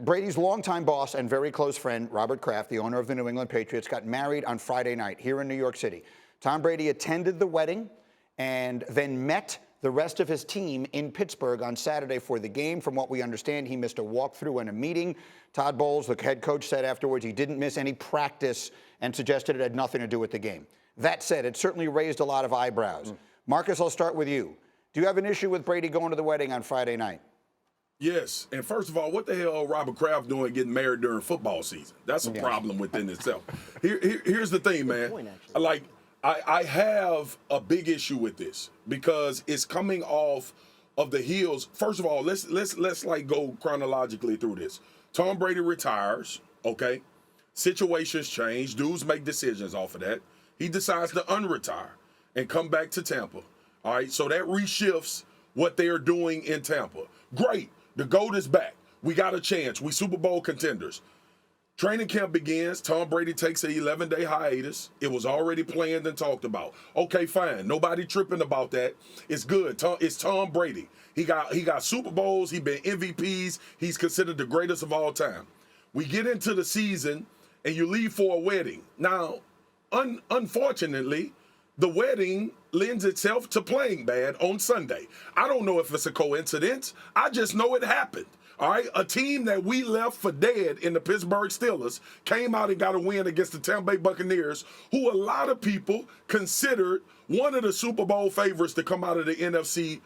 Brady's longtime boss and very close friend, Robert Kraft, the owner of the New England Patriots, got married on Friday night here in New York City. Tom Brady attended the wedding and then met the rest of his team in Pittsburgh on Saturday for the game. From what we understand, he missed a walkthrough and a meeting. Todd Bowles, the head coach, said afterwards he didn't miss any practice and suggested it had nothing to do with the game. That said, it certainly raised a lot of eyebrows. Marcus, I'll start with you. Do you have an issue with Brady going to the wedding on Friday night? Yes, and first of all, what the hell Robert Kraft doing getting married during football season? That's a problem within itself. Here's the thing, man. I have a big issue with this because it's coming off of the heels. First of all, let's like go chronologically through this. Tom Brady retires, okay? Situations change. Dudes make decisions off of that. He decides to unretire and come back to Tampa. All right, so that reshifts what they are doing in Tampa. Great. The GOAT is back. We got a chance. We Super Bowl contenders. Training camp begins. Tom Brady takes an 11-day hiatus. It was already planned and talked about. Okay, fine. Nobody tripping about that. It's good. It's Tom Brady. He got Super Bowls. He been MVPs. He's considered the greatest of all time. We get into the season, and you leave for a wedding. Now, unfortunately, the wedding lends itself to playing bad on Sunday. I don't know if it's a coincidence. I just know it happened. All right, a team that we left for dead in the Pittsburgh Steelers came out and got a win against the Tampa Bay Buccaneers, who a lot of people considered one of the Super Bowl favorites to come out of the NFC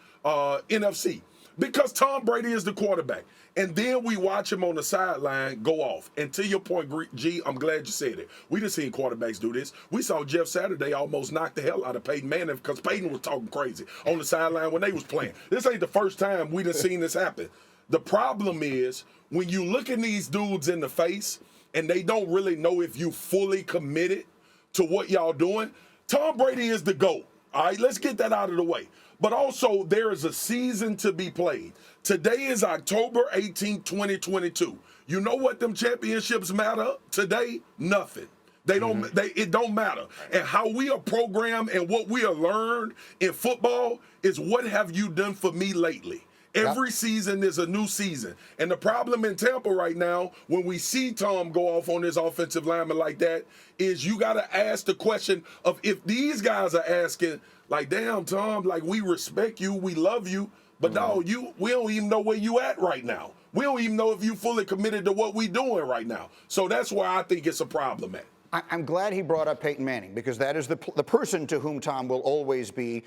because Tom Brady is the quarterback. And then we watch him on the sideline go off. And to your point, G, I'm glad you said it. We done seen quarterbacks do this. We saw Jeff Saturday almost knock the hell out of Peyton Manning because Peyton was talking crazy on the sideline when they was playing. This ain't the first time we done seen this happen. The problem is when you look at these dudes in the face and they don't really know if you fully committed to what y'all doing, Tom Brady is the GOAT. All right, let's get that out of the way. But also, there is a season to be played. Today is October 18, 2022. You know what them championships matter today? Nothing. It don't matter. And how we are programmed and what we are learned in football is what have you done for me lately? Every season is a new season. And the problem in Tampa right now, when we see Tom go off on his offensive lineman like that, is you got to ask the question of if these guys are asking, like, damn, Tom, like, we respect you, we love you, but no, we don't even know where you at right now. We don't even know if you fully committed to what we doing right now. So that's where I think it's a problem at. I'm glad he brought up Peyton Manning because that is the person to whom Tom will always be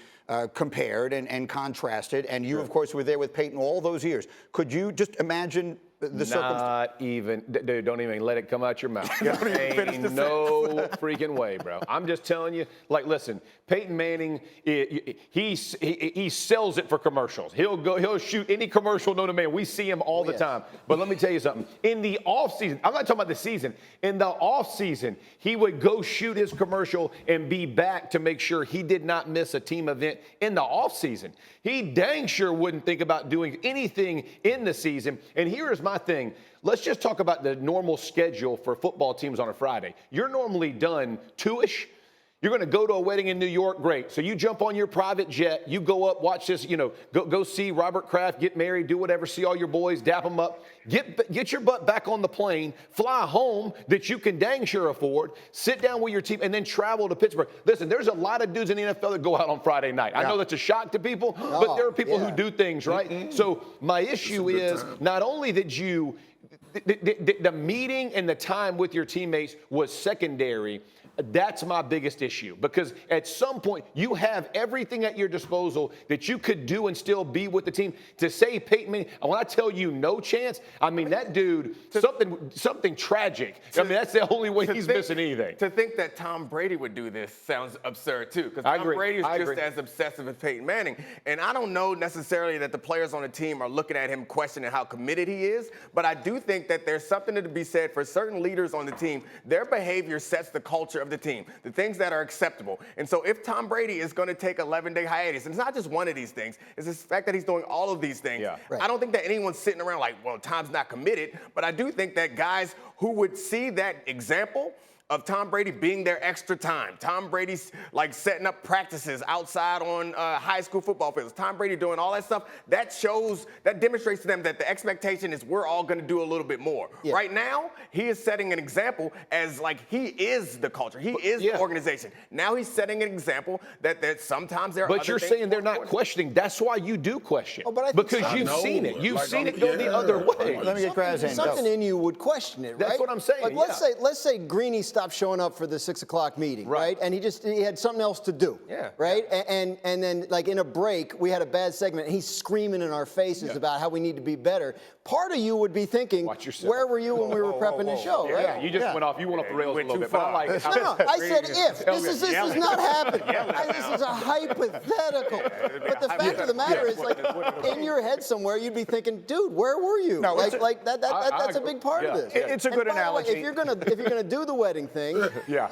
compared and contrasted. And you, of course, were there with Peyton all those years. Could you just imagine the circumstance? Not even, dude, don't even let it come out your mouth. Ain't no freaking way, bro. I'm just telling you, like, listen, Peyton Manning, he sells it for commercials. He'll shoot any commercial known to man. We see him all the time. But let me tell you something. In the offseason, I'm not talking about the season. In the offseason, he would go shoot his commercial and be back to make sure he did not miss a team event in the offseason. He dang sure wouldn't think about doing anything in the season. And here is my thing. Let's just talk about the normal schedule for football teams on a Friday. You're normally done 2-ish. You're going to go to a wedding in New York, great. So you jump on your private jet, you go up, watch this, go see Robert Kraft, get married, do whatever, see all your boys, dap them up, get your butt back on the plane, fly home that you can dang sure afford, sit down with your team, and then travel to Pittsburgh. Listen, there's a lot of dudes in the NFL that go out on Friday night. I know that's a shock to people, but there are people who do things, right? So my issue is not only that the meeting and the time with your teammates was secondary. That's my biggest issue because at some point you have everything at your disposal that you could do and still be with the team. To say Peyton Manning, when I tell you no chance, I mean that dude, something tragic. I mean that's the only way he's missing anything. To think that Tom Brady would do this sounds absurd too because Tom Brady is just as obsessive as Peyton Manning. And I don't know necessarily that the players on the team are looking at him questioning how committed he is, but I do think that there's something to be said for certain leaders on the team. Their behavior sets the culture of the team, the things that are acceptable. And so if Tom Brady is going to take 11-day hiatus, and it's not just one of these things, it's the fact that he's doing all of these things. I don't think that anyone's sitting around like, well, Tom's not committed, but I do think that guys who would see that example of Tom Brady being there extra time. Tom Brady's like setting up practices outside on high school football fields. Tom Brady doing all that stuff. That demonstrates to them that the expectation is we're all going to do a little bit more. Yeah. Right now, he is setting an example as like he is the culture. He is the organization. Now he's setting an example that sometimes there are But you're saying they're not questioning. That's why you do question. Because you've seen it. You've seen it go the other way. Let me get Kraz in. Something in you would question it, right? That's what I'm saying. Like let's say Greeny stopped showing up for the 6 o'clock meeting, right? And he had something else to do, right? And then like in a break, we had a bad segment, and he's screaming in our faces about how we need to be better. Part of you would be thinking, where were you when we were prepping the show, right? Yeah, you just went off. You went off the rails a little bit. No, I said if. This is not happening. This is a hypothetical. But the fact of the matter is, like, in your head somewhere, you'd be thinking, dude, where were you? No, that's a big part of this. It's a good analogy. If you're gonna do the wedding thing,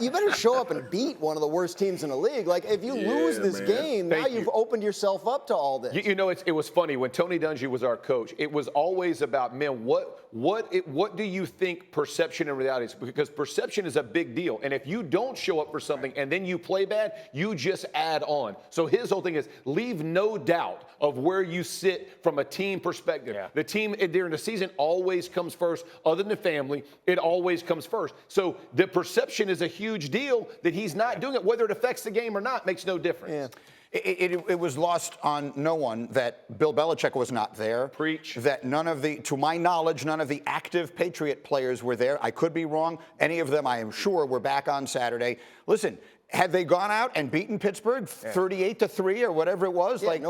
you better show up and beat one of the worst teams in the league. Like, if you lose this game, now you've opened yourself up to all this. You know, it was funny when Tony Dungy was our coach. It was always about, man, what do you think perception and reality is? Because perception is a big deal. And if you don't show up for something and then you play bad, you just add on. So his whole thing is leave no doubt of where you sit from a team perspective. The team during the season always comes first. Other than family, it always comes first. So the perception is a huge deal that he's not doing it. Whether it affects the game or not makes no difference. It was lost on no one that Bill Belichick was not there. Preach. That to my knowledge, none of the active Patriot players were there. I could be wrong. Any of them, I am sure, were back on Saturday. Listen, had they gone out and beaten Pittsburgh 38-3 or whatever it was, like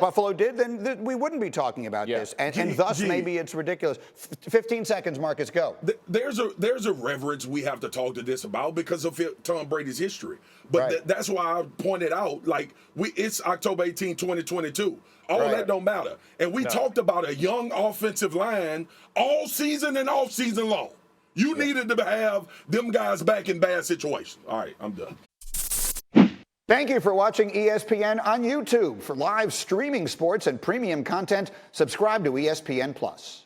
Buffalo did, then we wouldn't be talking about this. And thus, maybe it's ridiculous. 15 seconds, Marcus, go. There's a reverence we have to talk to this about because of Tom Brady's history. But that's why I pointed out, like, it's October 18, 2022. All that don't matter. And we talked about a young offensive line all season and off season long. You needed to have them guys back in bad situations. All right, I'm done. Thank you for watching ESPN on YouTube. For live streaming sports and premium content, subscribe to ESPN+.